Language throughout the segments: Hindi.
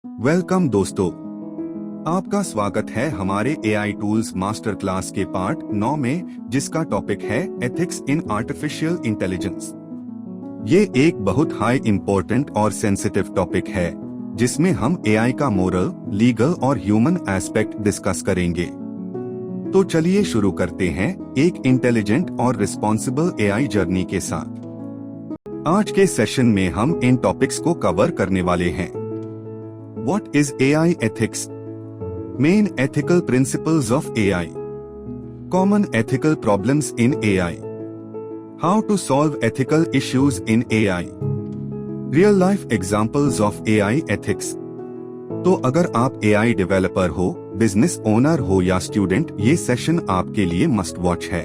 वेलकम दोस्तों, आपका स्वागत है हमारे एआई टूल्स मास्टर क्लास के पार्ट 9 में, जिसका टॉपिक है एथिक्स इन आर्टिफिशियल इंटेलिजेंस। ये एक बहुत हाई इम्पोर्टेंट और सेंसिटिव टॉपिक है, जिसमें हम एआई का मोरल, लीगल और ह्यूमन एस्पेक्ट डिस्कस करेंगे। तो चलिए शुरू करते हैं एक इंटेलिजेंट और रिस्पॉन्सिबल एआई जर्नी के साथ। आज के सेशन में हम इन टॉपिक्स को कवर करने वाले हैं। What is AI ethics? Main ethical principles of AI. Common ethical problems in AI. How to solve ethical issues in AI. Real life examples of AI ethics. तो अगर आप AI डेवलपर हो, बिजनेस ओनर हो या स्टूडेंट, ये सेशन आपके लिए मस्ट वॉच है।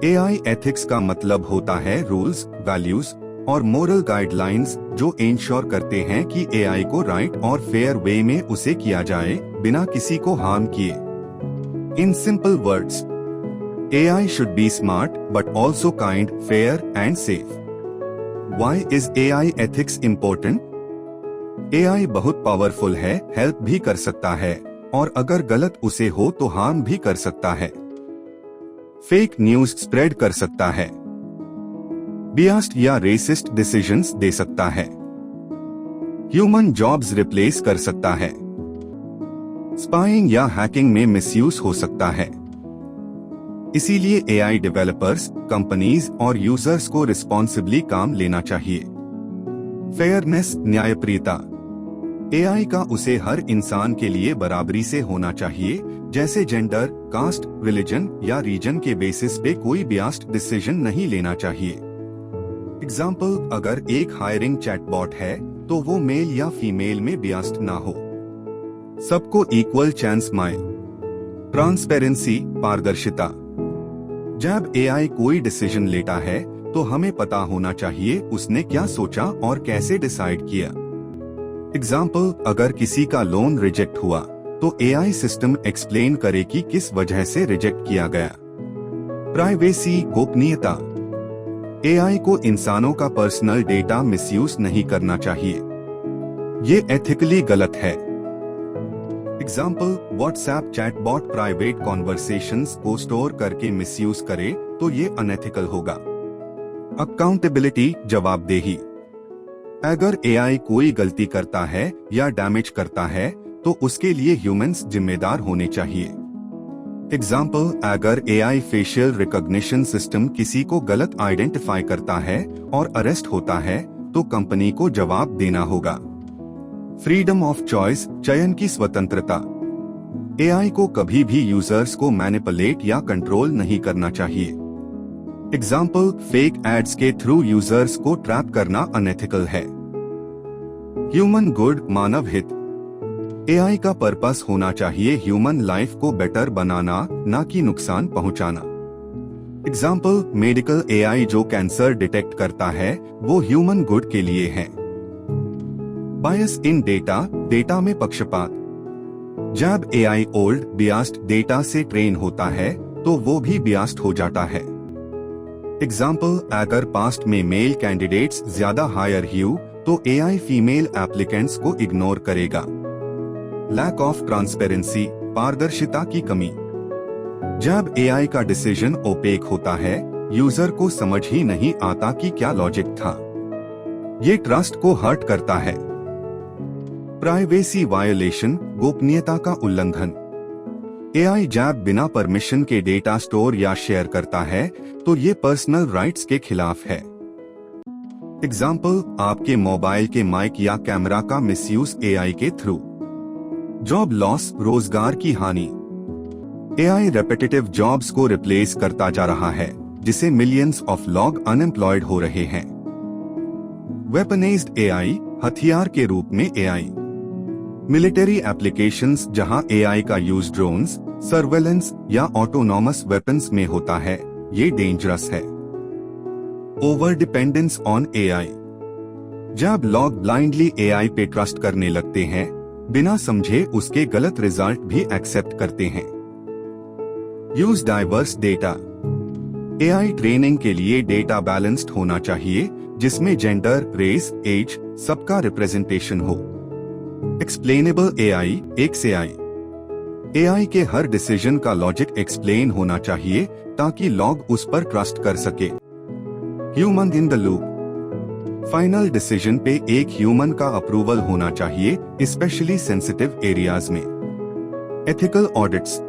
AI एथिक्स का मतलब होता है रूल्स, वैल्यूज और मोरल गाइडलाइंस जो इंश्योर करते हैं कि एआई को राइट और फेयर वे में उसे किया जाए, बिना किसी को हार्म किए। In simple words, AI should be smart but also kind, fair and safe. Why is AI ethics important? AI बहुत पावरफुल है, हेल्प भी कर सकता है और अगर गलत उसे हो तो हार्म भी कर सकता है। फेक न्यूज स्प्रेड कर सकता है, बियास्ड या रेसिस्ट डिसीजंस दे सकता है, ह्यूमन जॉब्स रिप्लेस कर सकता है, स्पाइंग या हैकिंग में मिसयूज हो सकता है। इसीलिए एआई डेवलपर्स, कंपनीज और यूजर्स को रिस्पॉन्सिबली काम लेना चाहिए। फेयरनेस, न्यायप्रियता। एआई का उसे हर इंसान के लिए बराबरी से होना चाहिए, जैसे जेंडर, कास्ट, रिलीजन या रीजन के बेसिस पे कोई बियास्ड डिसीजन नहीं लेना चाहिए। एग्जाम्पल, अगर एक हायरिंग चैटबॉट है तो वो मेल या फीमेल में बियास्ड ना हो। सबको इक्वल चांस माए। ट्रांसपेरेंसी, पारदर्शिता। जब एआई कोई डिसीजन लेता है तो हमें पता होना चाहिए उसने क्या सोचा और कैसे डिसाइड किया। एग्जाम्पल, अगर किसी का लोन रिजेक्ट हुआ तो एआई सिस्टम एक्सप्लेन करे कि किस वजह से रिजेक्ट किया गया। प्राइवेसी, गोपनीयता। एआई को इंसानों का पर्सनल डेटा मिसयूज नहीं करना चाहिए, ये एथिकली गलत है। Example, WhatsApp chatbot private conversations को स्टोर करके मिसयूज करे तो ये अनएथिकल होगा। अकाउंटेबिलिटी, जवाबदेही। अगर एआई कोई गलती करता है या डैमेज करता है तो उसके लिए ह्यूमंस जिम्मेदार होने चाहिए। एग्जाम्पल, अगर एआई फेशियल रिकॉग्निशन सिस्टम किसी को गलत आइडेंटिफाई करता है और अरेस्ट होता है तो कंपनी को जवाब देना होगा। फ्रीडम ऑफ चॉइस, चयन की स्वतंत्रता। एआई को कभी भी यूजर्स को मैनिपुलेट या कंट्रोल नहीं करना चाहिए। एग्जाम्पल, फेक एड्स के थ्रू यूजर्स को ट्रैप करना अनएथिकल है। ह्यूमन गुड, मानव हित। एआई का पर्पस होना चाहिए ह्यूमन लाइफ को बेटर बनाना, ना कि नुकसान पहुंचाना। एग्जाम्पल, मेडिकल एआई जो कैंसर डिटेक्ट करता है वो ह्यूमन गुड के लिए है। बायस इन डेटा, डेटा में पक्षपात। जब एआई ओल्ड, बियास्ड डेटा से ट्रेन होता है तो वो भी बियास्ड हो जाता है। एग्जाम्पल, अगर पास्ट में मेल कैंडिडेट्स ज्यादा हायर ह्यू तो एआई फीमेल एप्लीकेंट्स को इग्नोर करेगा। लैक ऑफ ट्रांसपेरेंसी, पारदर्शिता की कमी। जब एआई का डिसीजन ओपेक होता है, यूजर को समझ ही नहीं आता कि क्या लॉजिक था। ये ट्रस्ट को हर्ट करता है। प्राइवेसी वायोलेशन, गोपनीयता का उल्लंघन। एआई जब बिना परमिशन के डेटा स्टोर या शेयर करता है तो ये पर्सनल राइट्स के खिलाफ है। एग्जाम्पल, आपके मोबाइल के माइक या कैमरा का मिसयूज एआई के थ्रू। जॉब लॉस, रोजगार की हानि। एआई रेपिटेटिव जॉब्स को रिप्लेस करता जा रहा है, जिसे मिलियंस ऑफ लोग अनएम्प्लॉयड हो रहे हैं। वेपनाइज्ड एआई, हथियार के रूप में एआई। मिलिट्री एप्लीकेशंस जहां एआई का यूज ड्रोन्स, सर्वेलेंस या ऑटोनॉमस वेपन्स में होता है, ये डेंजरस है। Over dependence on AI. जब लोग ब्लाइंडली एआई पे ट्रस्ट करने लगते हैं, बिना समझे उसके गलत रिजल्ट भी एक्सेप्ट करते हैं। Use diverse data. AI training के लिए डेटा बैलेंस्ड होना चाहिए, जिसमें जेंडर, रेस, एज सबका रिप्रेजेंटेशन हो। Explainable AI, XAI। एआई के हर डिसीजन का लॉजिक एक्सप्लेन होना चाहिए ताकि लोग उस पर ट्रस्ट कर सके। Human in the loop, final decision पे एक ह्यूमन का अप्रूवल होना चाहिए, स्पेशली सेंसिटिव एरियाज में। एथिकल ऑडिट्स,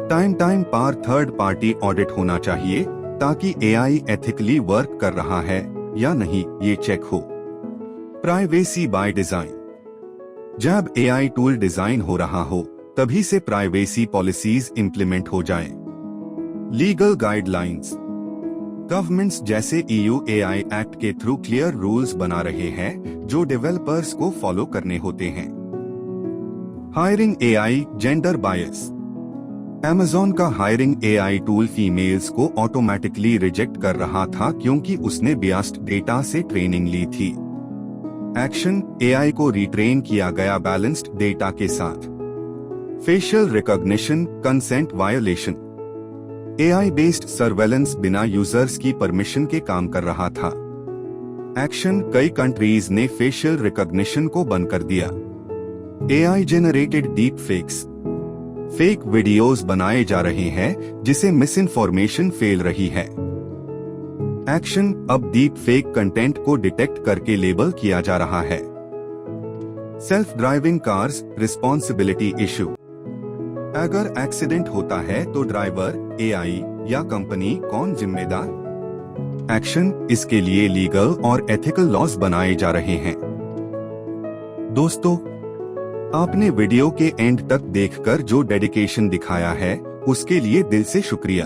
टाइम पर थर्ड पार्टी ऑडिट होना चाहिए ताकि एआई एथिकली वर्क कर रहा है या नहीं ये चेक हो। प्राइवेसी बाय डिजाइन, जब एआई टूल डिजाइन हो रहा हो तभी से प्राइवेसी पॉलिसीज इंप्लीमेंट हो जाएं। लीगल गाइडलाइंस, गवर्नमेंट्स जैसे EU AI एक्ट के थ्रू क्लियर रूल्स बना रहे हैं जो डेवलपर्स को फॉलो करने होते हैं। Hiring AI, gender bias, Amazon का हायरिंग AI टूल फीमेल्स को ऑटोमेटिकली रिजेक्ट कर रहा था क्योंकि उसने बियास्ड डेटा से ट्रेनिंग ली थी। एक्शन, AI को रिट्रेन किया गया बैलेंस्ड डेटा के साथ। Facial recognition, consent violation, AI based surveillance बिना यूजर्स की परमिशन के काम कर रहा था। एक्शन, कई कंट्रीज ने फेशियल रिकॉग्निशन को बंद कर दिया। AI generated deep fakes, fake videos बनाए जा रहे हैं जिसे मिस इन्फॉर्मेशन फैल रही है। एक्शन, अब डीप फेक कंटेंट को डिटेक्ट करके लेबल किया जा रहा है। Self driving cars, responsibility issue, अगर एक्सीडेंट होता है तो ड्राइवर, AI या कंपनी कौन जिम्मेदार? एक्शन, इसके लिए लीगल और एथिकल लॉज बनाए जा रहे हैं। दोस्तों, आपने वीडियो के एंड तक देखकर जो डेडिकेशन दिखाया है उसके लिए दिल से शुक्रिया।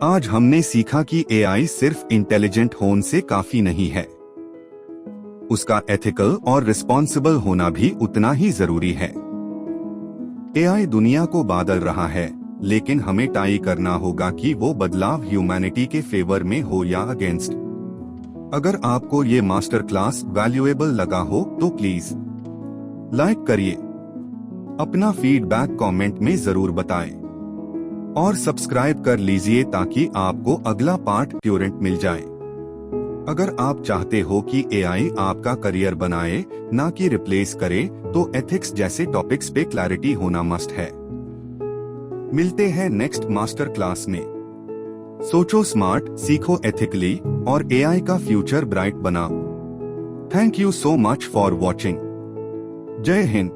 आज हमने सीखा कि AI सिर्फ इंटेलिजेंट होने से काफी नहीं है, उसका एथिकल और रिस्पॉन्सिबल होना भी उतना ही जरूरी है। AI दुनिया को बदल रहा है, लेकिन हमें तय करना होगा कि वो बदलाव ह्यूमैनिटी के फेवर में हो या अगेंस्ट। अगर आपको ये मास्टर क्लास वैल्यूएबल लगा हो तो प्लीज लाइक करिए, अपना फीडबैक कमेंट में जरूर बताएं और सब्सक्राइब कर लीजिए ताकि आपको अगला पार्ट तुरंत मिल जाए। अगर आप चाहते हो कि AI आपका करियर बनाए ना कि रिप्लेस करे तो एथिक्स जैसे टॉपिक्स पे क्लैरिटी होना मस्ट है। मिलते हैं नेक्स्ट मास्टर क्लास में। सोचो स्मार्ट, सीखो एथिकली और AI का फ्यूचर ब्राइट बनाओ। Thank you so much for watching. जय हिंद।